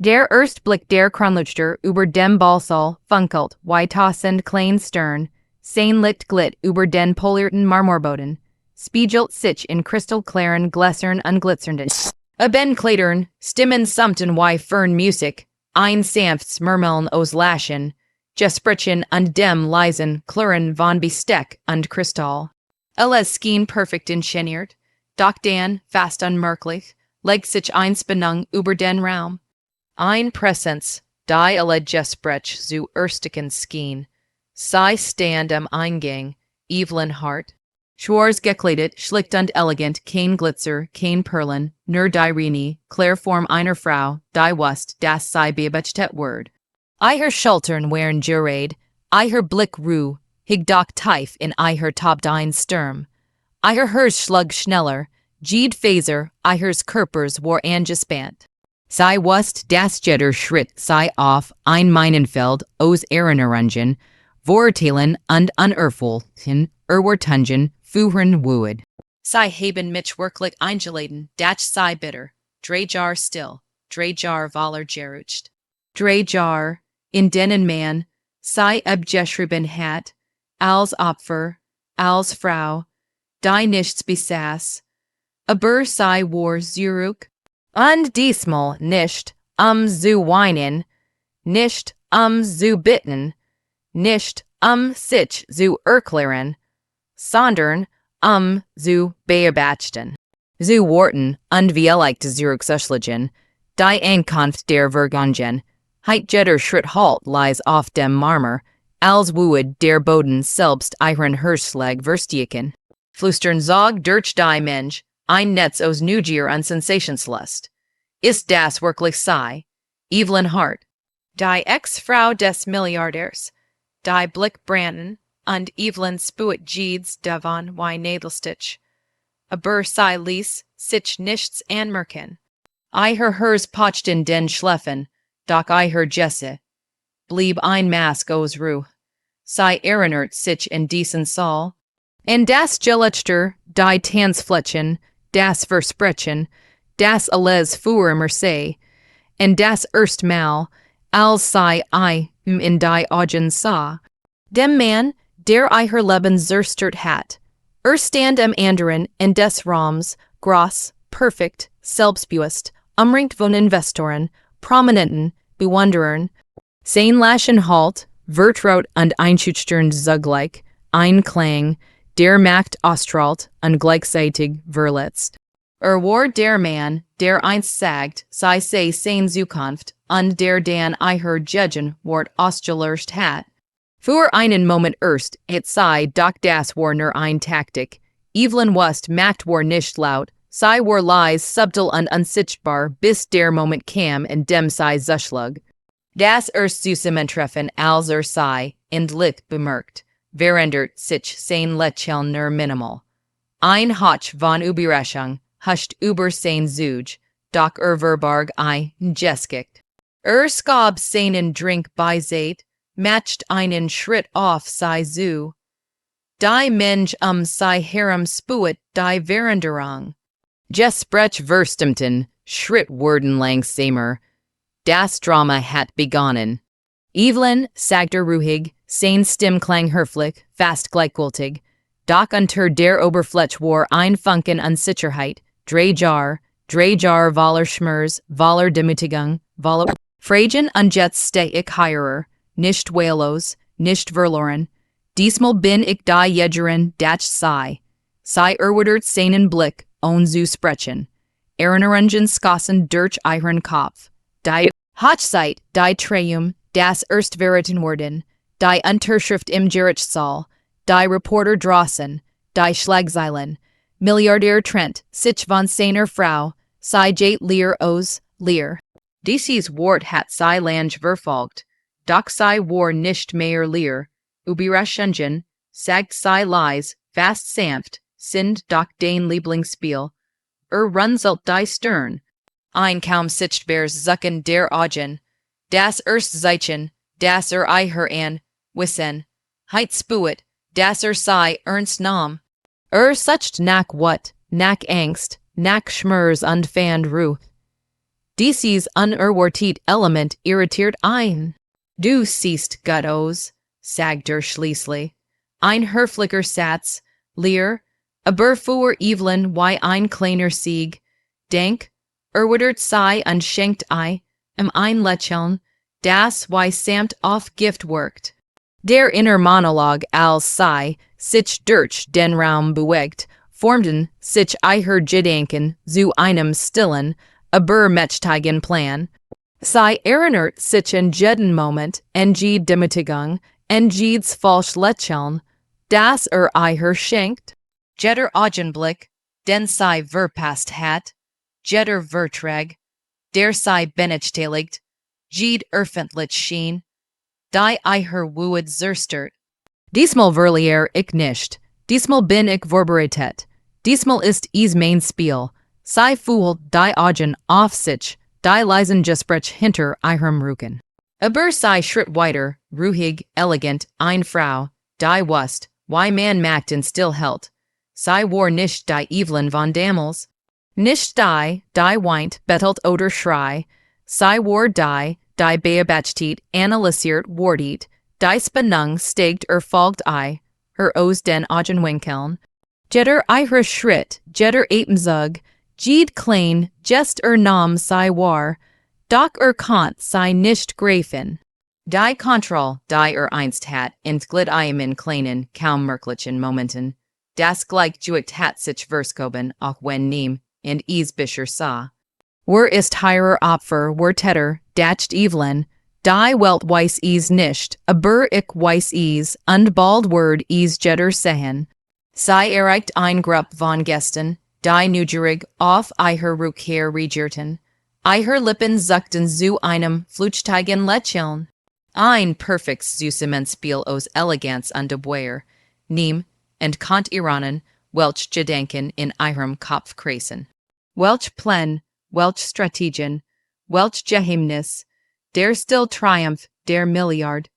Der Erstblick der Kronlichter über dem Balsal funkelt, weitausend klein Stern, sein Licht glitt über den polierten Marmorboden, spiegelt sich in kristallklaren Gläsern unglitzernden. Ben Kleidern, Stimmen summten wie fern Musik, ein sanftes Murmeln aus Laschen, Gesprechen und dem leisen Klirren von Besteck und Kristall. Alles schien perfekt inszeniert, doch dann, fast unmerklich, legt sich ein Spannung über den Raum. Ein Präsenz, die alle Gesprech zu ersticken schien. Sie stand am Eingang, Evelyn Hart. Schwarz gekleidet, schlicht und elegant, kein Glitzer, kein Perlen, nur die reine, klare Form einer Frau, die wusste, dass sie beabsichtigt ward. Ihr Schultern waren gerade, ihr Blick ruh, hig doch tief in ihr Top dein Sturm. Ihr Herz schlug schneller, jede Faser ihres Körpers war angespannt. Sie wusste, dass jeder Schritt sie auf ein Minenfeld aus Erinnerungen, Vorurteilen und Unerfüllten, Erwartungen, führen würde. Sie haben mich wirklich eingeladen, dass sie bitter, 3 Jahre still, 3 Jahre voller gerutscht. 3 Jahre, in denen man, sie abgeschrieben hat, als Opfer, als Frau, die nichts besaß, aber sie war zurück, und diesmal nicht, zu weinen, nicht, zu bitten, nicht, sich zu erklären, sondern, zu beobachten. Zu warten und vielleicht zurückzuschlagen, die Ankunft der Vergangenheit, jeder Schritt halt lies auf dem Marmor, als würde der Boden selbst ihren Herzschlag verstärken. Flüstern zog durch die Mensch, ein Netz aus Neugier und Sensationslust. Ist das wirklich sie, Evelyn Hart, die Ex-Frau des Milliardärs, die Blick brannten, und Evelyn spuet jedes davon wie Nadelstich. Aber sie ließ sich nichts anmerken. Ihr Herz pocht in den Schläfen, doch ihr Jesse blieb ein Mask aus Ruhe. Sie erinnert sich in diesen Saal, und das Gelechter, die Tanzflächen, das Versprechen, das alles für Mercé, und das erstmal, als sie in die Augen sah, dem Mann, der ihr Leben zerstört hat, stand am anderen in des Raums, groß, perfekt, selbstbewusst, umringt von Investoren, Prominenten, Bewunderern, sein Lachen halt, vertraut und einschüchternd zugleich, ein Klang, der Macht ausstrahlt und gleichzeitig verletzt. War der Mann, der einst sagt, sei seine Zukunft, und der dann ihr Judgen wort ausgelöscht hat. Für einen Moment erst, het sei, doch das war nur ein Taktik. Evelyn wusste, Macht war nicht laut, sie war leise, subtil und unsichtbar, bis der Moment kam, in dem sie zuschlug. Das erst Zusammentreffen, als sei, endlich bemerkt, verändert sich sein Lächeln nur minimal. Ein Hauch von Überraschung huscht über sein Zug, doch verbarg ein Gesicht. Skab seinen Drink beiseit, matcht einen Schritt auf sei zu. Die Mensch sei herum spuet die Veränderung. Gesprech verstimten, Schritt wurden langsamer. Das Drama hat begonnen. Evelyn sagte ruhig, sein Stimm klang höflich, fast gleichgültig. Doch unter der Oberfläche war ein Funken Unsicherheit, 3 Jahre voller Schmerz, voller Demütigung, voller Fragen und jetzt steh ich hier, nicht wehrlos, nicht verloren. Diesmal bin ich die Jägerin, das sei. Sie erwidert seinen Blick, ohne zu sprechen. Erinnerungen skossen durch ihren Kopf. Die Hochzeit, die Triumph, das erst verraten worden, die Unterschrift im Gerichtssaal, die Reporter draußen, die Schlagzeilen, Milliardär Trent, sich von seiner Frau, sei jät leer aus leer. Dieses Wort hat sei lange verfolgt, doch sei war nicht mehr leer. Überraschungen, sagt sei leise, fast sanft, sind doch dein Lieblingsspiel. Runzelt die Stirn. Ein kaum sichtbares Zucken der Augen. Das erst Zeichen, das ihr an, wissen. Heit spuet, das sei ernst nahm. Sucht nach what, nach Angst, nach Schmerz und Fand Ruhe. Dieses unerwartet Element irritiert ein. Du siehst gut aus, sagt der schließlich. Ein Herflicker Satz, leer, aber für Evelyn wie ein kleiner Sieg. Denk, erwidert sei und schenkt ein Lächeln, das wie samt auf Gift wirkt. Der inner Monolog als sei, sich durch den Raum bewegt, formten sich eiher Gedanken zu einem stillen, aber mächtigen Plan. Sei erinnert sich in jeden Moment en die Demütigung, en jedes falsch Lächeln, das eiher schenkt. Jeder Augenblick, den sei verpasst hat, jeder Vertrag, der sei benachtigt, jed öffentlich schien, die eiher wued zerstört. Diesmal verliere ich nicht, diesmal bin ich vorbereitet, diesmal ist mein Spiel, sei fühlt die Augen auf sich, die leisen Gespräch hinter ihrem Rücken. Aber sei Schritt weiter, ruhig, elegant, eine Frau, die wusst, wie man Macht in still hält. Sei war nicht die Evelyn von damals, nicht die weint, bettelt oder schrei, sei war die beobachtet, analysiert, wortet, die Spannung steigt folgt her aus den Augenwinkeln, jeder ihre Schritt, jeder Atemzug, jed klein, just Name sei war, doch Kant sei nicht greifen. Die Kontroll, die einst hat, entglitt in kleinen, kaum merklichen Momenten. Das gleichgewicht hat sich verskoben, auch wenn niem, und Bischer sah. Ist heirer Opfer, täter, dacht Evelyn, die Welt weiß nicht, aber ich weiß und bald jeder sehen. Sei erreicht ein Grupp von Gästen, die neugierig auf eiher Rückkehr regierten. Eiher Lippen zuckten zu einem flüchtigen Lächeln. Ein perfektes Zusammenspiel aus Eleganz und Deboer, niem, und Kant Iranen, welch Gedanken in ihrem Kopf kreisen. Welch Plan, welch Strategien, welch Geheimnis, der still Triumph, der Milliard,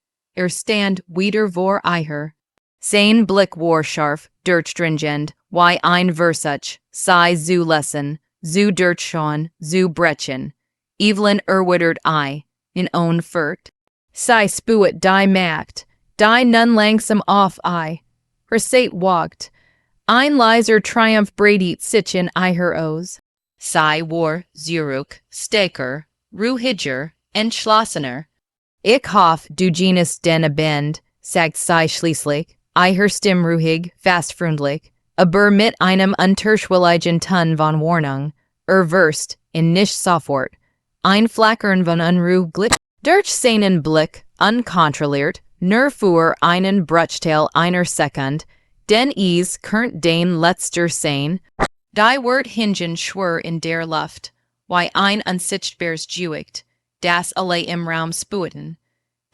stand wieder vor eiher. Sein Blick war scharf, durchdringend, wie ein Versuch, sei zu lesen, zu durchschauen, zu brechen. Evelyn erwidert in own Furt. Sei spuet die Macht, die nun langsam auf Versät wagt. Ein leiser Triumph breitet sich in eiher Aus. Sei war zurück, stärker, ruhiger, entschlossener. Ich hoff, du genest den Abend, sagt sei schließlich, eiher Stimm ruhig, fast freundlich, aber mit einem unterschwelligen Ton von Warnung, wirst, in nicht sofort, ein Flackern von Unruhe glitt. Durch seinen Blick, unkontrolliert, nur für einen Bruchteil einer Sekund, denn könnt den letzter sein, die Wort hingen schwör in der Luft, wie ein unsichtbares Gewicht, das alle im Raum spueten,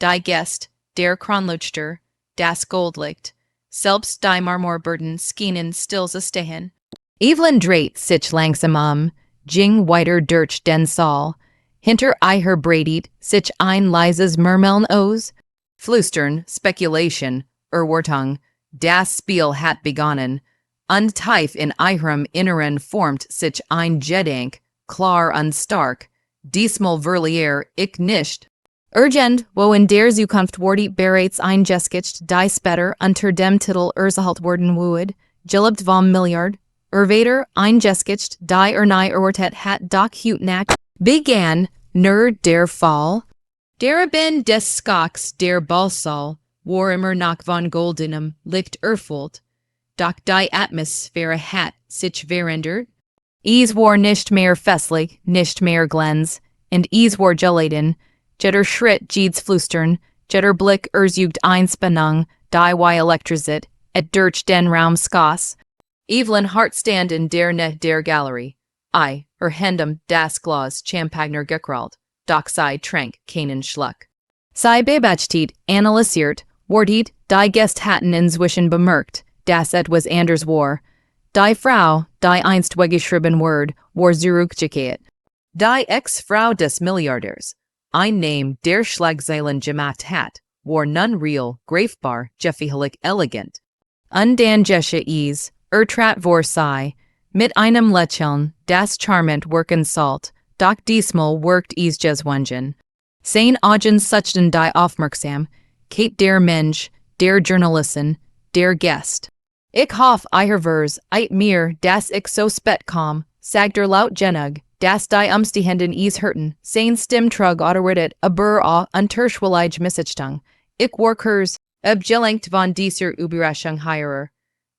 die Gäst, der Kronleuchter, das Goldlicht, selbst die Marmorböden schienen still zu stehen. Evelyn dreht sich langsam ging weiter durch den Saal, hinter eiher breitet sich ein leises Murmeln aus, Flüstern, Spekulation, Erwartung, das Spiel hat begonnen, und tief in ihrem Inneren formt sich ein Gedanke, klar und stark, diesmal verliere ich nicht. Urgent, wo in der Zukunft wartet bereits ein Geschichte, die später unter dem Titel erzielt worden would, Geliebt vom Milliard, Erwarter, ein Geschichte, die nie erwartet hat, doch heute Nacht begann, nur der Fall. Der Abend des Skocks der Ballsaal war immer noch von goldenem Licht erfüllt, doch die Atmosphäre hat sich verändert. War nicht mehr festlich, nicht mehr glänz, und war geladen, jeder Schritt jedes Flüstern, jeder Blick ersucht ein Spannung, die wie elektrisiert, durch den Raum skoss. Evelyn Hart stand in der Nähe der Galerie, Händem das Glas Champagner gekrallt, doch sei Tränk keinen Schluck. Sei beobachtet, analysiert, wartet, die Gäste hatten inzwischen bemerkt, dass etwas anders war. Die Frau, die einst weggeschrieben war zurückgekehrt. Die Ex-Frau des Milliardärs, ein Name der Schlagzeilen gemacht hat, war nun real, greifbar, jeffihelig elegant. Und dann geschah trat vor sei, mit einem Lächeln, das charmant wirken sollt, Doc diesmal worked ease jeswungen. Sein Augen suchten die Aufmerksam, Kate der Mensch, der Journalisten, der Gäst. Ich hoff Vers, mir, das ich so spät kam, sagter laut genug, das die Umstehenden ease hurten, sein Stimmtrug autorität, aber unterschwellige Missachtung. Ich workers, abgelenkt von dieser Überraschung heirer.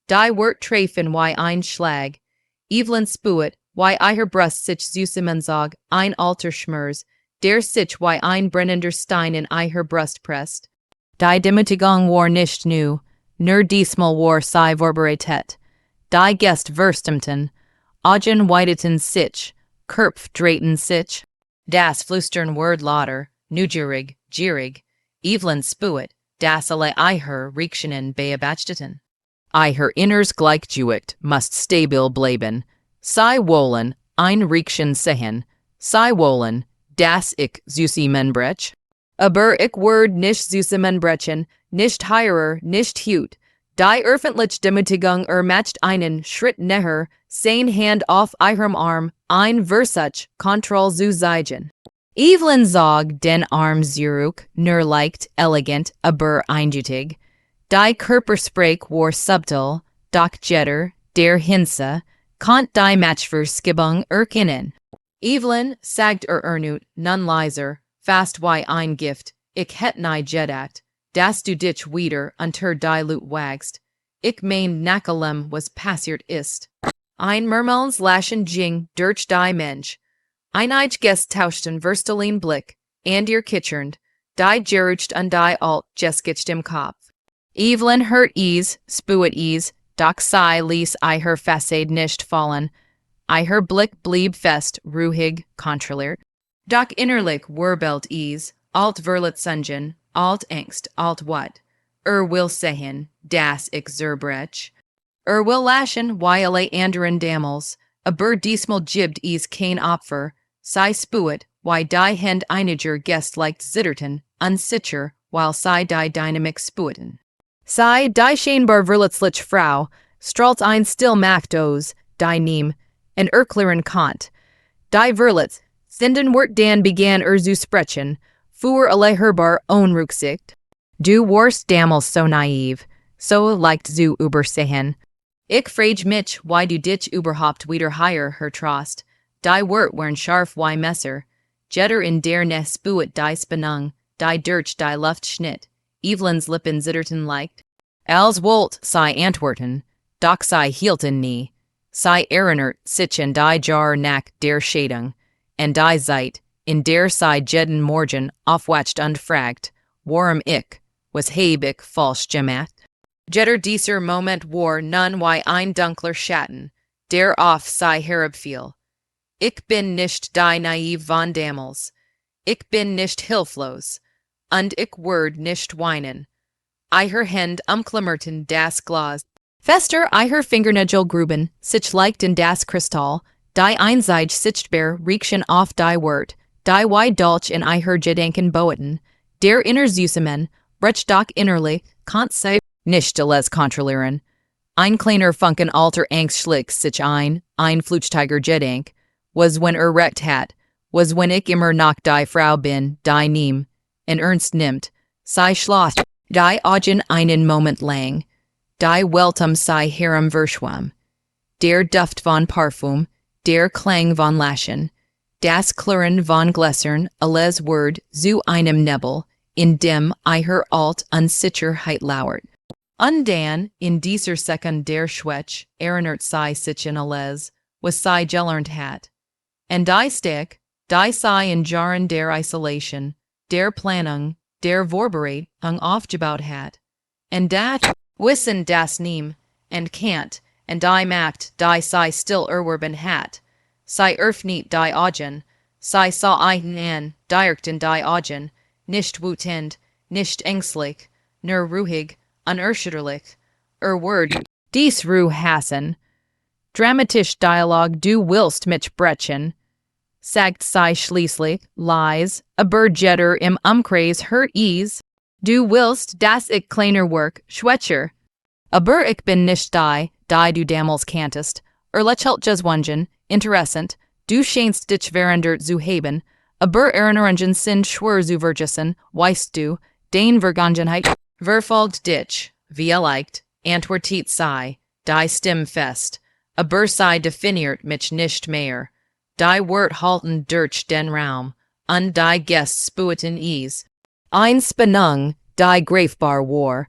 Die Wort treffen wie ein Schlag. Evelyn spuet, wie Brust sich zusammenzog, ein alter Schmerz, der sich wie ein brennender Stein in Brust presst. Die Demütigung war nicht new, nur diesmal war sie vorbereitet. Die Gäste verstimten, Augen weiteten sich, Körpf drehten sich. Das Flüstern word lauter, neugierig, gierig. Evelyn spuet, das alle Reaktionen beobachteten. Inners gleichgewicht must stabil bleiben. Sie wollen ein Reaktion sehen. Sie wollen, das ich zusammenbrech. Aber ich word nicht zusammenbrechen, nicht heirer, nicht hüt. Die öffentliche Demütigung macht einen Schritt näher, sein Hand auf ihrem Arm, ein Versuch, Kontroll zu zeigen. Evelyn zog den Arm zurück, nur leicht, elegant, aber eindeutig. Die Körpersprache war subtil, doch jetter, der Hinse, konnte die Matchverskibung erkennen. Evelyn sagt ernut, nun leiser, fast wie ein Gift, ich hätt nie gedacht, dass du dich wieder unter die Lut wagst. Ich mein Nakalem was passiert ist. Ein Murmelns laschen ging durch die Mensch. Einige Gäste tauschten verstellen Blick, and ihr kitchernd, die gerucht und die alt geskitcht im Kopf. Evelyn hört ease, spuet ease, doch sie ließ Fassade nicht fallen. Blick blieb fest, ruhig, kontrolliert. Doch innerlich wurbelt ease, alt verlet sungen, alt Angst, alt what? Will sehen, das ich zerbrech. Will laschen, wie alle anderen Damals, aber diesmal gibbt ease kein Opfer. Sie spuet, wie die Hand einiger Gäste leicht zitterten, unsicher, while sie die Dynamik spueten. Sie, die scheinbar verletzliche Frau, strahlt ein still Macht aus, die Neem, en erklären Kant. Die Verletz, sinden wird dann begann zu sprechen, für alle hörbar Rücksicht. Du warst damals so naiv, so leicht zu übersehen. Ich frage mich, why du dich überhaupt wieder hier Trost. Die Wort waren scharf wie Messer. Jetter in der ne spuet die Spannung, die durch die Luft schnitt. Evelyn's Lippen zitterten leicht. Als wollt sei antworten, doch sei hielten nie. Sei erinnert sich in die Jar nach der Schädung, en die Zeit, in der sei jeden Morgen aufwacht und fragt, warum ich, was heb ich falsch gemacht? Jetter dieser Moment war nun wie ein dunkler Schatten, der auf sei herabfiel. Ich bin nicht die naiv von damals. Ich bin nicht hilflos, und ich werd nicht weinen. Hand umklammerten das Glas. Fester Fingernägel gruben, sich leicht in das Kristall, die einseitig sichtbar riechen auf die Wort, die wie Dolch in Gedanken boeten, der inner Süßemen, brech doch innerlich, kant sei nicht alles kontrollieren. Ein kleiner Funken alter Angst schlick sich ein Flutstiger Gedank, was wenn recht hat, was wenn ich immer noch die Frau bin, die nehm, en ernst nimmt, sei schloss, die Augen einen Moment lang, die Welt sei herem verschwamm. Der Duft von Parfum, der Klang von Laschen, das Klirren von Gläsern, alles Word zu einem Nebel, in dem alt Unsicherheit lauert. Und dann, in dieser Sekund der Schwäch, erinnert sei sich in alles, was sei gelernt hat. And die Stick, die sei in Jahren der Isolation, der Planung, der Vorbereitung aufgebaut hat. And dat, wissen das nehm, and can't, and die Macht, die sei still erwerben hat. Sei nicht die Augen, sei sah einen an, direkt in die Augen, nicht wütend, nicht ängstlich, nur ruhig, unerschütterlich. Word, dies Ruhe hassen. Dramatisch Dialog du willst mich brechen. Sagt sei schließlich, lies, aber jetter im Umkreis hört ease. Du willst, dass ich kleiner work, schwächer. Aber ich bin nicht die du damals kanntest, lächelt jeswungen, interessant, du scheinst dich verandert zu haben, aber erinnerungen sind schwer zu vergessen, weißt du, dein Vergangenheit verfolgt dich, wie leicht, antwortet sei, die Stimme fest, aber sei definiert mich nicht mehr, die Wort halten durch den Raum, und die Gäste spüten es, ein Spannung, die greifbar war,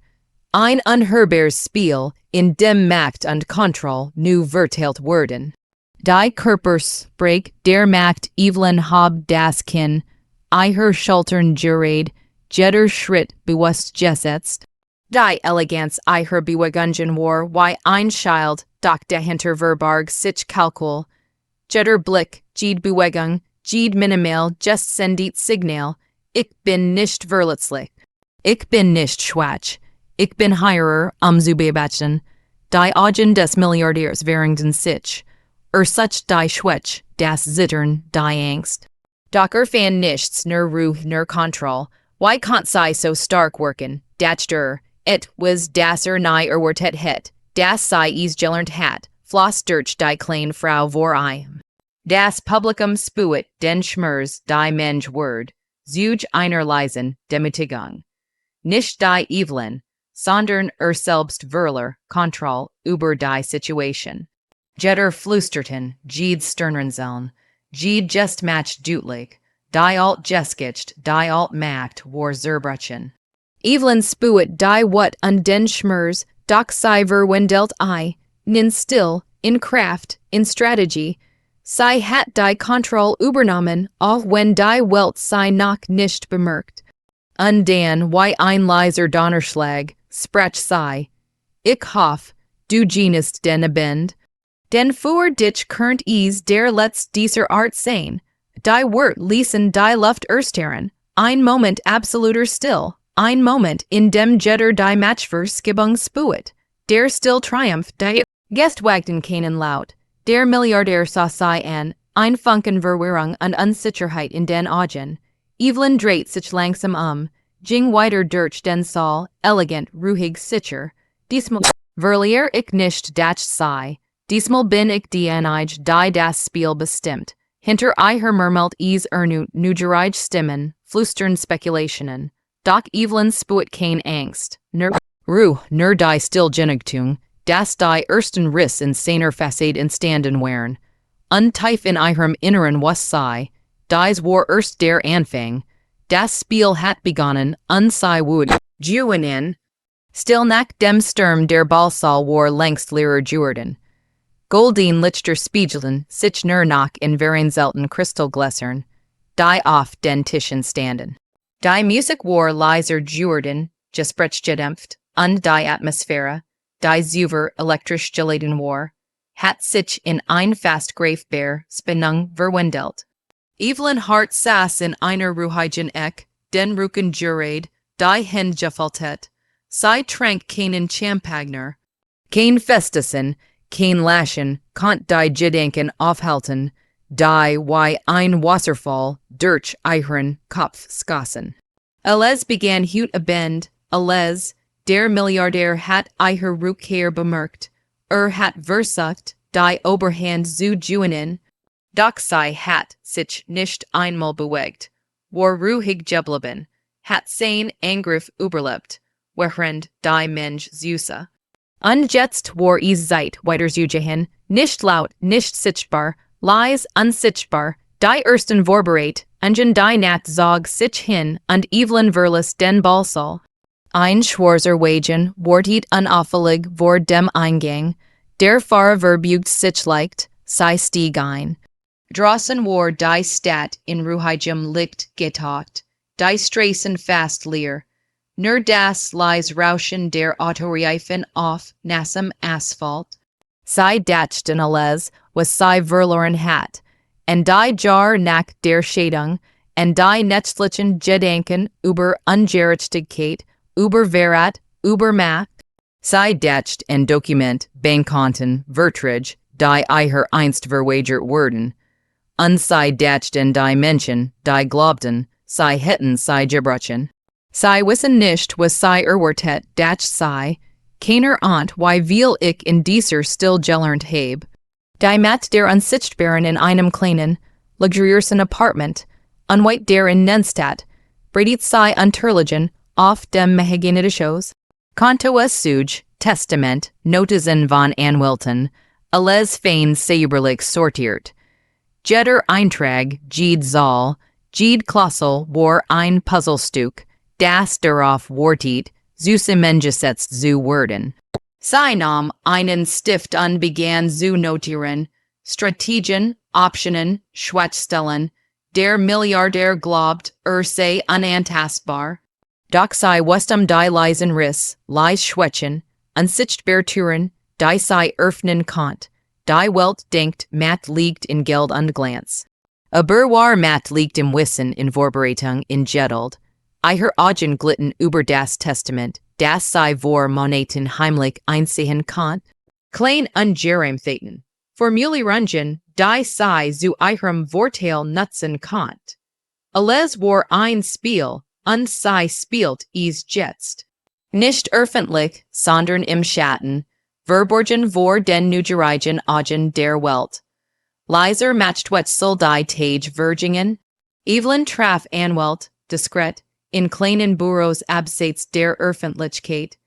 ein unhörbares Spiel, in dem Macht und Kontrolle nu verteilt wurden. Die Körpersprech der Macht Evelyn Hart das Kinn, ihr Schultern gerät, jeder Schritt bewusst gesetzt. Die Eleganz ihrer Bewegungen war wie ein Schild, doch dahinter verbarg sich Kalkül. Jeder Blick, jede Bewegung, jede minimal just sendet Signal, ich bin nicht verletzlich. Ich bin nicht schwach. Ich bin heirer, zu beobachten. Die Augen des Milliardärs verringern sich. Such die Schwäche, das Zittern, die Angst. Doch fan nichts nur Ruhe nur Kontrolle. Why can't sei so stark worken? Dat et was das nie erwartet hätte. Das sei gelernt hat. Floss durch die kleine Frau vor ihm. Das Publikum spürt den Schmerz, die Mensch Word. Zuge einer leisen Demütigung. Nicht die Evelyn, sondern selbst voller Kontrolle über die Situation. Jeder flüsterten, jede Stirnrunzeln, jede just match deutlich, die alt geskicht, die alt Macht war zerbrechen. Evelyn spürt die wat und den Schmerz, doch sei verwendelt I, nin still, in Kraft, in Strategie, sei hat die Kontrolle übernommen, auch wenn die Welt sei noch nicht bemerkt. Und dann, wie ein leiser Donnerschlag, sprach sei, ich hoff, du genist den Abend. Denn für dich könnt der Letz dieser Art sein. Die Wort ließen die Luft ersteren. Ein Moment absoluter Still. Ein Moment, in dem jeder die Matchverskibung spürt. Der Still Triumph, die Gäste wagten keinen Laut. Der Milliardär sah sei an, ein Funken Verwirrung und Unsicherheit in den Augen. Evelyn dreht sich langsam ging weiter durch den Saal, elegant, ruhig, sicher. Diesmal verliere ich nicht das sei. Diesmal bin ich diejenige, die das Spiel bestimmt. Hinter ihr murmelt es nugerige Stimmen, flüstern Spekulationen. Doch Evelyn spürt kein Angst. Nur die Stillgenugtuung, das die ersten Riss in seiner Fassade entstanden wären. Untief in ihrem Inneren was sei, dies war erst der Anfang. Das Spiel hat begonnen, sei wood, Juinen. Still nach dem Sturm der Ballsaal war längst leerer geworden. Golden Lichter spiegeln sich nur noch in vereinzelten Kristallgläsern, die auf den Tischen standen. Die Musik war leiser geworden, gesprech gedämpft, und die Atmosphäre, die super elektrisch geladen war, hat sich in ein fast greifbar Spannung verwandelt. Evelyn Hart saß in einer ruhigen Eck, den Rücken gerät, die Hände gefaltet. Sie trank keinen Champagner, kein Festessen, kein Laschen, konnt die Gedanken aufhalten, die wie ein Wasserfall durch ihren Kopf skossen. Alles begann heute Abend, alles, der Milliardär hat ihre Rückkehr bemerkt, hat versucht, die Oberhand zu gewinnen, doch sie hat sich nicht einmal bewegt, war ruhig geblieben, hat seinen Angriff überlebt, während die Mensch süße. Und jetzt war es Zeit, weiter zu gehen, nicht laut, nicht sichtbar, leise, unsichtbar, die ersten vorbereit, und die Nacht zog sich hin, und Evelyn verließ den Ballsaal. Ein schwarzer Wagen wartet unauffällig vor dem Eingang, der Fahrer verbeugt sich leicht, sie stieg ein. Draußen war die Stadt in ruhigem Licht getaucht, die Straßen fast leer. Nur das leise Rauschen der Autoreifen auf nassem Asphalt. Sie dachten alles, was sie verloren hat, und die Jar nach der Scheidung, und die nützlichen Gedanken über Ungerechtigkeit, über Wahrheit, über Macht. Sie dacht ein Dokument, Bankkonten, Verträge, die ihr einst verwagert wurden. Und sie dachten die Menschen, die glaubten, sie hätten sie gebrochen. Sie wissen nicht, was sie erwartet, dass sie, keiner Ant, wie viel ich in dieser still gelernt habe. Die Matt der Unsichtbaren in einem kleinen, luxuriösen Apartment, unweit der in Nenstadt, Bredit sei Unterligen, auf dem Mahagene Shows. Kanto es Suj, Testament, Notizen von Anwilton, alles fein säuberlich sortiert. Jeder Eintrag, Jede Zahl, Jede Klausel war ein Puzzlestück, das darauf wartet, zusammengesetzt zu werden. Sie nahm einen Stift an begann zu notieren, Strategien, Optionen, Schwachstellen, der Milliardär glaubt, sei unantastbar. Doch sei wusste die leisen Riss, leis Schwächen, unsichtbar Türen, die sei öffnen konnt. Die Welt denkt, Matt liegt in Geld und Glanz. Aber war Matt liegt im Wissen in Vorbereitung in Geduld. Eiher Augen glitten über das Testament, das sei vor Monaten heimlich einsehen konnt. Klein ungerem Theten. Formulierungen, die sei zu ihrem Vorteil nutzen konnt. Alles war ein Spiel, und sei spielt es jetzt. Nicht öffentlich, sondern im Schatten, verborgen vor den neugierigen Augen der Welt. Leiser Machtwetzel die Tage Virgingen. Evelyn traf Anwalt, diskret, in kleinen Büros abseits der Öffentlichkeit.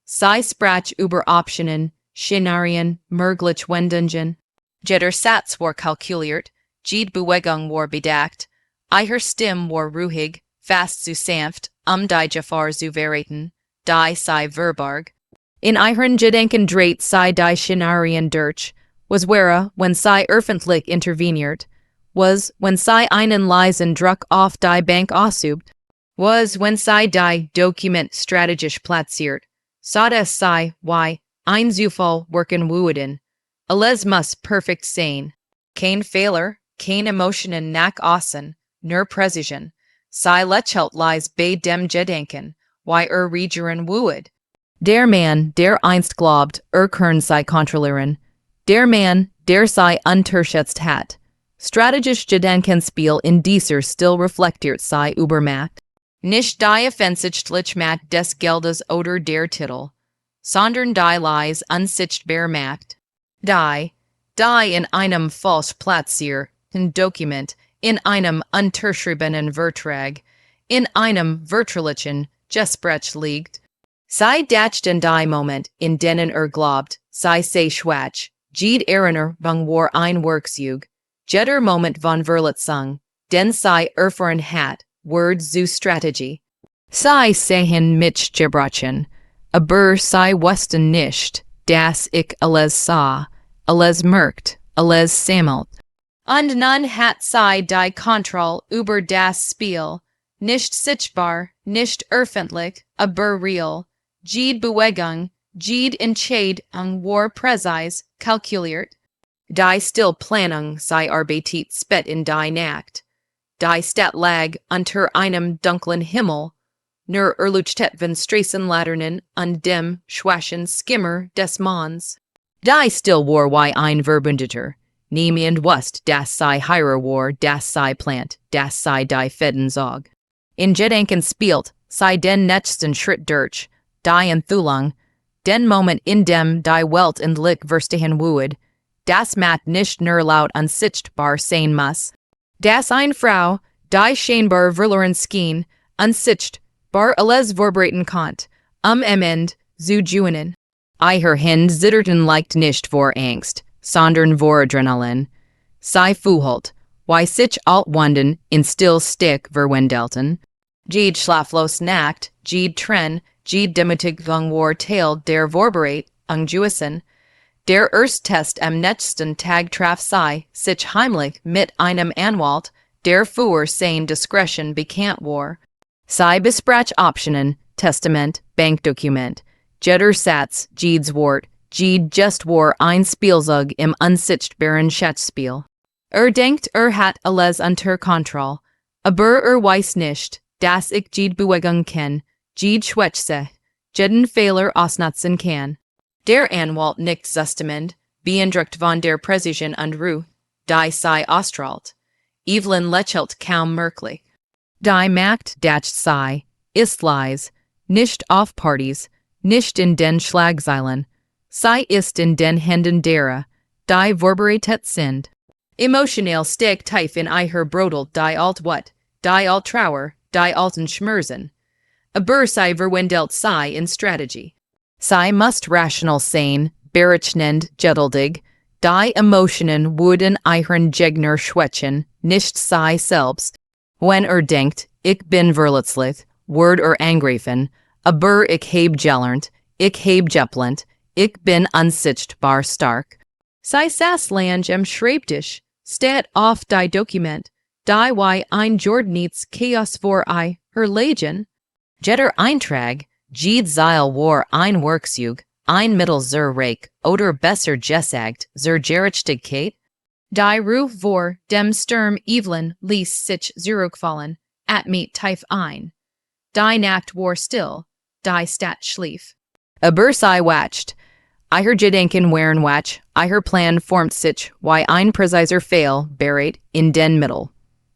Sie sprach über Optionen, Szenarien, möglich Wendungen. Jeder Satz war kalkuliert, jede Bewegung war bedacht, ihre Stimme war ruhig, fast zu sanft, die Gefahr zu verraten, die sei verbarg. In ihren Gedenken dreht sei die Szenarien durch, was wäre, wenn sei öffentlich interveniert, was, wenn sei einen leisen Druck auf die Bank ausübt, was, wenn sei die Dokument strategisch platziert, so dass sei, ein Zufall wirken würden. Alles muss perfekt sein. Kein Fehler, kein Emotionen nach außen, nur Präzision. Sei lächelt leis bei dem Gedenken, regieren würde. Der Mann, der einst glaubt, können sei kontrollieren. Der Mann, der sei unterschätzt hat. Strategisch Gedenkenspiel in dieser still reflektiert sei über Macht. Nicht die offensichtlich Macht des Geldes oder der Titel, sondern die leis unsichtbar Macht. Die in einem falsch platzierten Dokument, in einem unterschriebenen Vertrag, in einem vertraulichen Gespräch liegt. Sei dachten die Moment, in denen glaubt, sei schwach, jede Erinnerung war ein Werkzeug, jeder Moment von Verletzung, den sei erfahren hat, Word zu Strategie. Sei sehen mich gebrachen, aber sei wussten nicht, dass ich alles sah, alles merkt, alles sammelt. Und nun hat sei die Kontrolle über das Spiel, nicht sichtbar, nicht öffentlich, aber real. Jede Bewegung, jede Entscheidung war präzise, kalkuliert. Die Stillplanung sei arbeitet spät in die Nacht. Die Stadt lag unter einem dunklen Himmel, nur erleuchtet von Straßenlaternen und dem schwachen Skimmer des Monds. Die still war ein Verbündeter. Niemand wusste, dass sei Heirer war, das sei plant, das sei die Fedenzog. In Gedenken spielt, sei den nächsten Schritt durch, die Enthüllung, den Moment in dem die Welt endlich verstehen würde, das Macht nicht nur laut unsichtbar sein muss. Das eine Frau, die scheinbar verloren schien, unsichtbar alles vorbereiten konnt, am Ende zu gewinnen. Ihre Hände zitterten leicht nicht vor Angst, sondern vor Adrenalin. Sie fühlt, sich altwanden in still Stick verwendelten. Jede schlaflos Nacht, jede Tren, jede Demütigung war Teil der Vorbereitung gewesen. Der Ersttest am nächsten Tag traf sich heimlich mit einem Anwalt, der für seine Diskretion bekannt war. Sie besprach Optionen, Testament, Bankdokument, jeder Satz, jedes Wort, jede just war ein Spielzeug im unsichtbaren Schätzspiel. Denkt hat alles unter Kontrolle, aber weiß nicht, dass ich jede Bewegung kenn, jede Schwäche, jeden Fehler ausnutzen kann. Der Anwalt nickt zustimmend, beeindruckt von der Präzision und Ruhe, die sei ausstrahlt. Evelyn lächelt kaum merklich. Die Macht das sei, ist leis, nicht auf Partys, nicht in den Schlagzeilen. Sei ist in den Händen derer, die vorbereitet sind. Emotionale stick tief in ihr brodel die alt what, die alt trauer, die alten schmerzen. Aber sei verwendelt sei in strategy. Sei must rational sein, berechnend geduldig, die Emotionen wurden ihren Gegner schwächen, nicht sei selbst. Wenn denkt, ich bin verletzlich, word angreifen, aber ich heb gelernt, ich heb geplant, ich bin unsichtbar stark. Sei Sasslange am Schreibtisch, stat auf die Dokument, die wie ein Jordniets Chaos vor herlegen. Jetter Eintrag, Jed Zeil war ein Werkzeug, ein Mittel zur Reich, oder besser gesagt, zur Gerechtigkeit. Die Ruf vor dem Sturm Evelyn ließ sich zurückfallen, at meet tief ein. Die Nacht war still, die Stadt schlief. Aber sei wacht. Ihr Gedenken waren wach, ihr Plan formt sich, wie ein präziser Pfeil bereit in den Mittel.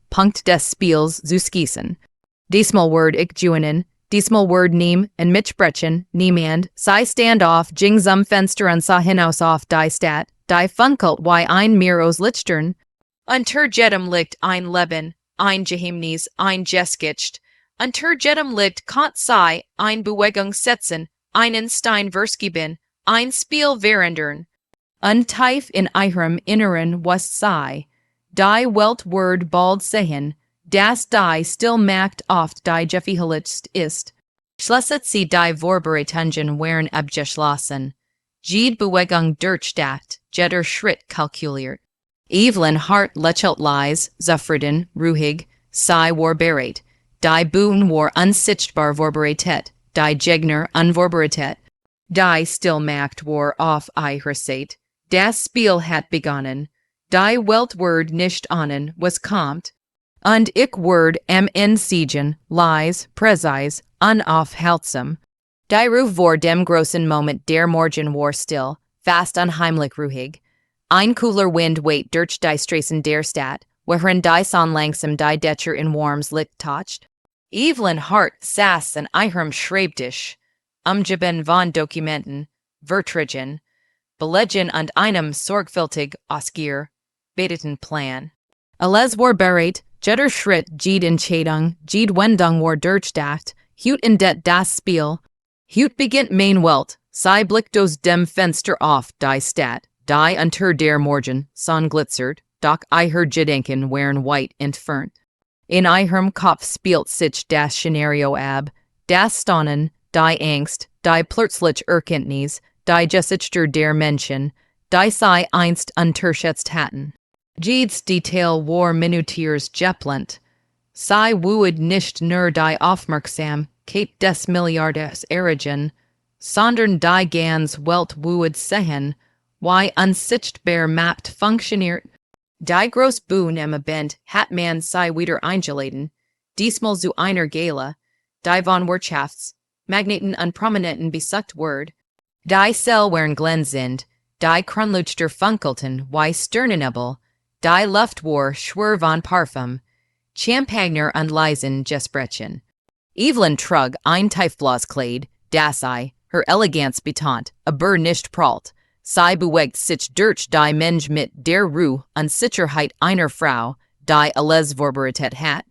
Punkt des Spiels zu schießen. Diesmal word ich juenen, diesmal word nehm en mich brechen, niemand, sei standoff, jing zum Fenster und sah hinaus auf die Stadt, die funkelt wie ein Miros Lichtern. Unter jedem Licht ein Leben, ein Geheimnis, ein Geschichte. Unter jedem Licht kann sei ein Bewegung setzen, einen Stein vergeben, ein Spiel verändern. Untief in ihrem Inneren was sei, die Welt word bald sehen, das die still macht oft die Gefühlst ist. Schließlich sie die Vorbereitungen waren abgeschlossen. Jede Bewegung durchdacht, jeder Schritt kalkuliert. Evelyn Hart lächelt leise, zufrieden, ruhig, sei war bereit. Die Boon war unsichtbar vorbereitet, die Gegner unvorbereitet. Die Stillmacht war auf ihrer Seite. Das Spiel hat begonnen. Die Welt word nicht ahnen, was kommt. Und ich word am Entsiegen, leise, präzise, unaufhaltsam. Die Ruf vor dem großen Moment der Morgen war still, fast unheimlich ruhig. Ein cooler Wind weht durch die Straßen der Stadt, worin die Sonne langsam die Dächer in warmes Licht toucht. Evelyn Hart saß an ihrem Schreibtisch, umgeben von Dokumenten, Verträgen, Belegen und einem sorgfältig ausgearbeiteten Plan. Alles war bereit, jeder Schritt, jede Entscheidung, jede Wendung war durchdacht, heut endet das Spiel, heut beginnt mein Welt, sei blickt aus dem Fenster auf die Stadt, die unter der Morgen Sonne glitzert, doch ihr Gedenken waren weit entfernt. In ihrem Kopf spielt sich das Szenario ab, das Staunen, die Angst, die plötzliche Erkenntnis, die Gesichter der Menschen, die sie einst unterschätzt hatten. Jedes Detail war minutiers geplant. Sie would nicht nur die Aufmerksamkeit des Milliardärs erregen, sondern die ganze Welt would sehen, wie unsichtbar Macht funktioniert. Die Großbühne im Event hat man sie wieder eingeladen, diesmal zu einer Gala, die von Wirtschafts, Magneten und Prominenten besucht ward. Die Säle waren glänzend, die Kronleuchter funkelten wie Sternenebel, die Luft war schwer von Parfum, Champagner und leisen Gesprächen. Evelyn trug ein tiefblaues Kleid, das sie, her Eleganz betont, aber nicht prallt. Sie bewegt sich durch die Mensch mit der Ruhe und Sicherheit einer Frau, die alles vorbereitet hat.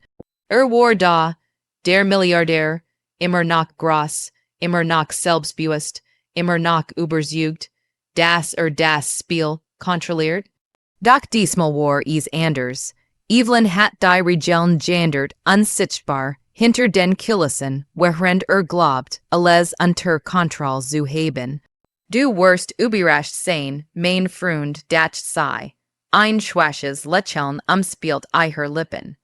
War da, der Milliardär, immer noch groß, immer noch selbstbewusst, immer noch überzeugt, das das Spiel kontrolliert. Doch diesmal war es anders. Evelyn hat die Regeln geändert, unsichtbar, hinter den Kulissen, während glaubt, alles unter Kontrolle zu haben. Du wirst überrascht sein, mein Freund, dat sei. Ein schwaches Lächeln umspielt ihr Lippen.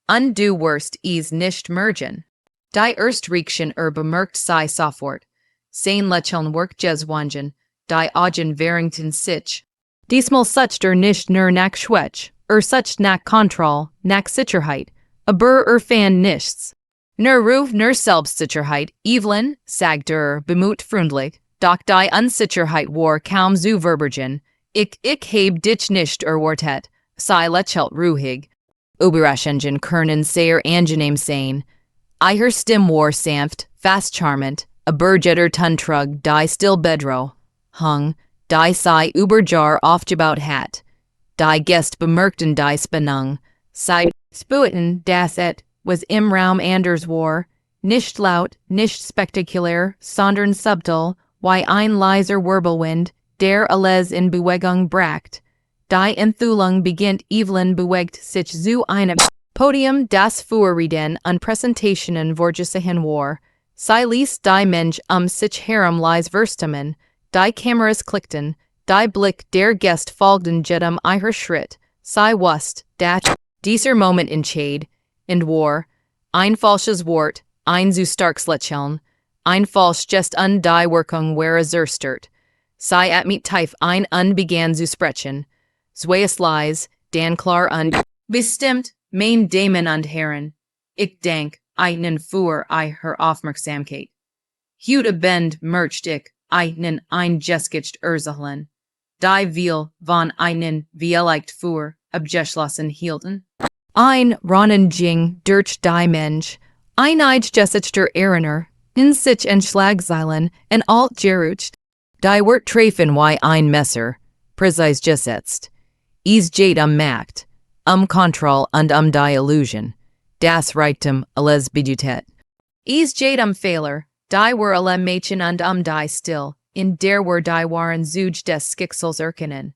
Und du wirst es nicht merken. Die Erstreaktion bemerkt sei sofort. Sein Lächeln wirkt geswangen, die Augen verringten sich. Diesmal sucht nicht nur nach Schwäch, sucht nach Kontrolle, nach Sicherheit, aber fan nichts. Nur Ruf, nur Selbstsicherheit, Evelyn, sagt bemüht freundlich, doch die Unsicherheit war kaum zu verbergen. Ich heb dich nicht erwartet, sei lächelt ruhig. Überraschenden können sehr angenehm sein. Ihr Stimme war sanft, fast charmant, aber jeder Tuntrug die still bedro hung, die sei überjar aufgebaut hat, die Gest bemerkten die Spannung, sei spuiten das et, was im Raum anders war, nicht laut, nicht spektakulär, sondern subtil, wie ein leiser Wirbelwind, der alles in Bewegung bracht. Die Enthüllung beginnt Evelyn bewegt sich zu einem Podium, das Vorreden und Präsentationen vorgesehen war. Sie ließ die Mensch sich herum leise verstehen, die Kameras klickten, die Blick der Gäste folgten jedem ihrer Schritt, sie wusste, dass dieser Moment entscheid, und war, ein falsches Wort, ein zu starkes Lächeln, ein falsch Gest und die Wirkung wäre zerstört. Sie mit tief ein und begann zu sprechen, zweies leise, dann klar und bestimmt, mein Damen und Herren, ich denk, einen für ihre Aufmerksamkeit. Heute bend merkt ich, einen eingeschickt Ursachen, die wir von einen vielleicht für abgeschlossen hielten. Ein Ronenjing durch die Mensch, ein eingeschicchter Erinnern, in sich en Schlagzeilen en alt gerucht, die Wort treffen wie ein Messer, präzis gesetzt. Es geht Macht, Kontroll und die Illusion, das Reichtum, alles Budget. Es geht Fehler, die were alle Mädchen und die still, in der were die waren Zug des Schicksals erkennen.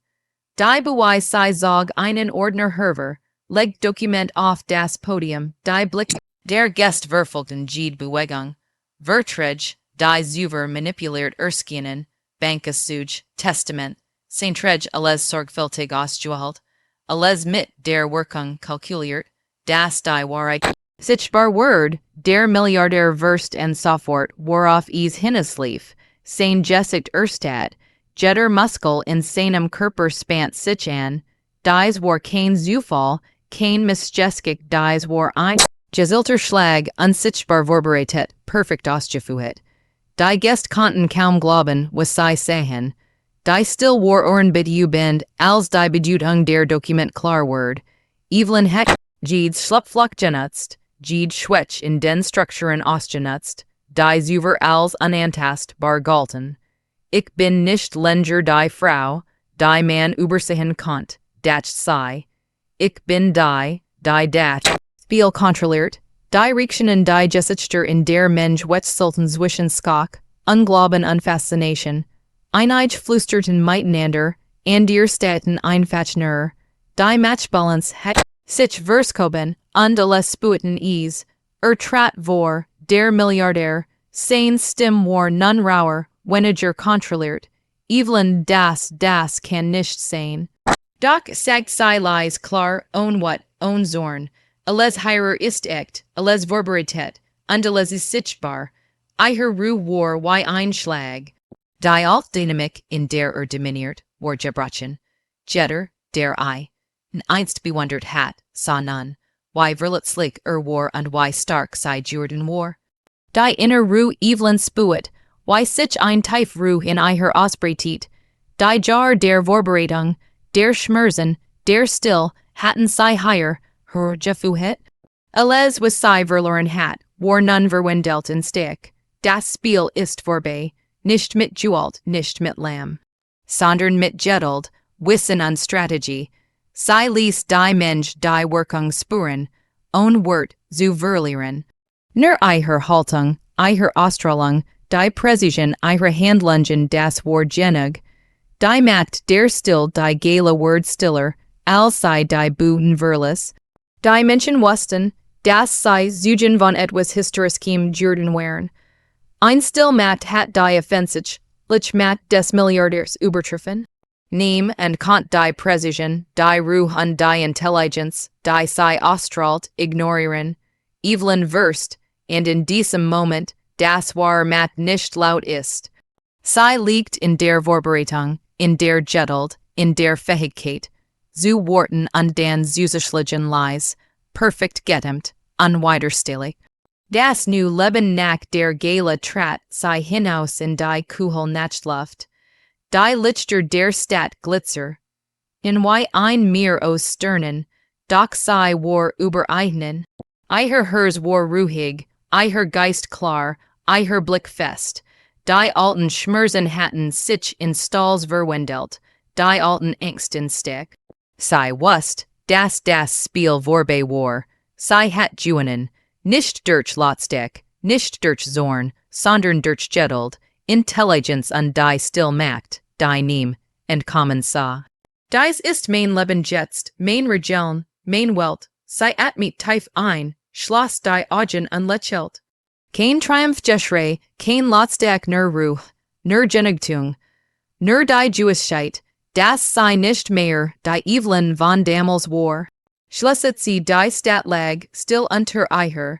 Die Beweis sei zog einen Ordner Herver, legt Dokument auf das Podium, die Blick der Gäste verfolgten jede Bewegung. Verträge, die Zuver manipuliert erskinen, Bankessuch, Testament, Sainträge alles sorgfältig ausgeholt, alles mit der Wirkung kalkuliert, das die Wahrheit sichtbar Word, der Milliardär verst en sofort, worauf es hinneslief, sein Gesicht erstat, jeder Muskel in seinem Körper spannt sich an, dies war kein Zufall, kein Missgeschick, dies war ein Gezielter Schlag, unsichtbar vorbereitet, perfekt ausgeführt. Die Gäste konnten kaum glauben, was sie sahen. Die still war ohrenbedübend, als die Bedeutung der Dokument klar ward. Evelyn hat jede Schlupfloch genutzt, jede Schwäche in den Strukturen ausgenutzt, die Zuver als unantastbar galten. Ich bin nicht länger die Frau, die man übersehen konnt, dat sei. Ich bin die dat Spiel kontrolliert, die Reaktionen die Gesichter in der Mensch wechselten zwischen Skok, Unglauben und Faszination, einige flüsterten miteinander, andere staten einfachner, die Matchbalance hat sich verskoben, und alles spuiten es, trat vor, der Milliardär, sein Stimme war nun rauer, weniger kontrolliert, Evelyn das kann nicht sein. Doch sagt sie leise klar, ohne Zorn, alles hierer ist echt, alles vorbereitet, und alles ist sichtbar. Ihre Ruhe war wie ein Schlag. Die Altdynamik, in der dominiert, war gebrochen. Jeder, der einst bewundert hat, sah nun, wie verletzlich war und wie stark sei Jordan war. Die innere Ruhe Evelyn spuet, wie sich ein tief Ruhe in ihr ausbreitet. Die Jar der Vorbereitung, der Schmerzen, der Still, hatten sie hier, gefuhet. Alles was sie verloren hat, war nun verwendelt in Stick. Das Spiel ist vorbei, nicht mit Gewalt, nicht mit Lamm, sondern mit Geduld, Wissen und Strategie. Sie ließ die Mensch die Wirkung spüren, ohne Wort zu verlieren. Nur ihre Haltung, ihre Ausstrahlung, die Präzision ihrer Handlungen, das war genug. Die Macht der Still, die Gale Word stiller, als sie die Buden verließ. Die Menschen wussten, dass sie Zeugen von etwas Historischem Jordan waren. Ein Stillmacht hat die Offensive, Macht des Milliardärs übertroffen. Nehm und konnt die Präzision, die Ruhe und die Intelligenz, die sie ausstrahlt, ignorieren. Evelyn wusste, und in diesem Moment, das war Macht nicht laut ist. Sie liegt in der Vorbereitung, in der Geduld, in der Fähigkeit, zu warten und dann zuzuschlagen leise, perfekt gedämmt, unwiderstehlich. Das nu Leben nach der Gala trat sei hinaus in die Kuhel Nachtluft. Die Lichter der Stadt glitzer. In wie ein Meer aus Sternen, doch sei war übereignen. Ihr Hers war ruhig, ihr Geist klar, ihr Blick fest. Die alten Schmerzen hatten sich in Stalls verwendelt, die alten Ängsten stick. Sei wust, das Spiel vorbei war, sei hat juenen, nicht durch Lotstick, nicht durch Zorn, sondern durch Geduld, Intelligenz und die still Macht, die Neem, and Common Saw. Dies ist mein Leben jetzt, mein Regeln, mein Welt, sei at mit tief ein, Schloss die Augen unlächelt. Kein Triumph Geschrei, kein Lotstack nur Ruh, nur Genugtuung, nur die Jewissheit, das sei nicht mehr, die Evelyn von Damals war. Schließet sie die Statlag, still unter Eiher,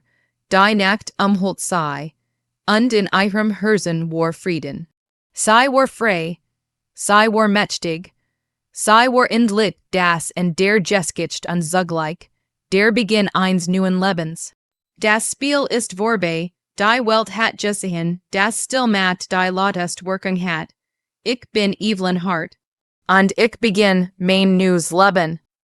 die Nacht umholt sei, und in ihrem Herzen war Frieden. Sei war frei, sei war mächtig, sei war endlich das und der Geschichte und zugleich, der Beginn eines neuen Lebens. Das Spiel ist vorbei, die Welt hat gesehen, das still Macht die lautest Wirkung hat. Ich bin Evelyn Hart. Und ich beginn mein neues Leben.